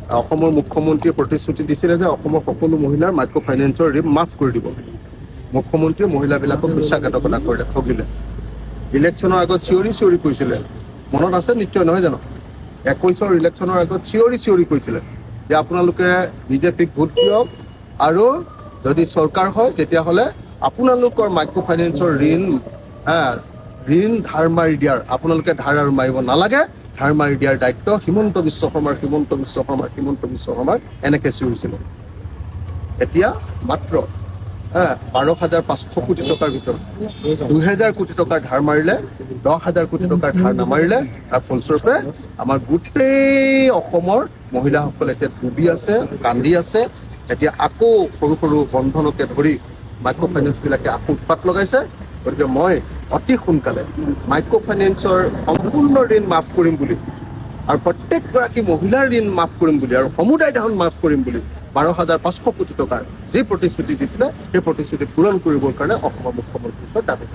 অসমৰ মুখ্যমন্ত্ৰীয়ে প্ৰতিশ্ৰুতি দিছিলে যে অসমৰ সকলো মহিলাৰ মাইক্ৰ' ফাইনেন্সৰ ঋণ মাফ কৰি দিব। মুখ্যমন্ত্ৰীয়ে মহিলাবিলাকক বিশ্বাসঘাতকতা কৰিলে, ঠগিলে। ইলেকশ্যনৰ আগত চিঞৰি চিঞৰি কৈছিলে, মনত আছে নিশ্চয় নহয় জানো? 21ৰ ইলেকশ্যনৰ আগত চিঞৰি চিঞৰি কৈছিলে যে আপোনালোকে বিজেপিক ভোট দিয়ক আৰু যদি চৰকাৰ হয় তেতিয়াহ'লে আপোনালোকৰ মাইক্ৰ' ফাইনেন্সৰ ঋণ ধাৰ মাৰি দিয়াৰ, আপোনালোকে ধাৰ আৰু মাৰিব নালাগে, ধাৰ মাৰি দিয়াৰ দায়িত্ব হিমন্ত বিশ্ব শৰ্মাৰ এনেকৈ চিঞৰিছিলে। এতিয়া মাত্ৰ 12,500 কোটি টকাৰ ভিতৰত 2,000 কোটি টকাৰ ধাৰ মাৰিলে, 10,000 কোটি টকাৰ ধাৰ নামাৰিলে। তাৰ ফলস্বৰূপে আমাৰ গোটেই অসমৰ মহিলাসকল এতিয়া ডুবি আছে, কান্দি আছে। এতিয়া আকৌ সৰু সৰু বন্ধনকে ধৰি মাইক্ৰ' ফাইনেন্সবিলাকে আকৌ উৎপাত লগাইছে। গতিকে মই অতি সোনকালে মাইক্ৰ' ফাইনেন্সৰ সম্পূৰ্ণ ঋণ মাফ কৰিম বুলি আৰু প্ৰত্যেকগৰাকী মহিলাৰ ঋণ মাফ কৰিম বুলি আৰু সমুদায় ধন মাফ কৰিম বুলি 12,500 কোটি টকাৰ যি প্ৰতিশ্ৰুতি দিছিলে সেই প্ৰতিশ্ৰুতি পূৰণ কৰিবৰ কাৰণে অসমৰ মুখ্যমন্ত্ৰীৰ ওচৰত দাবী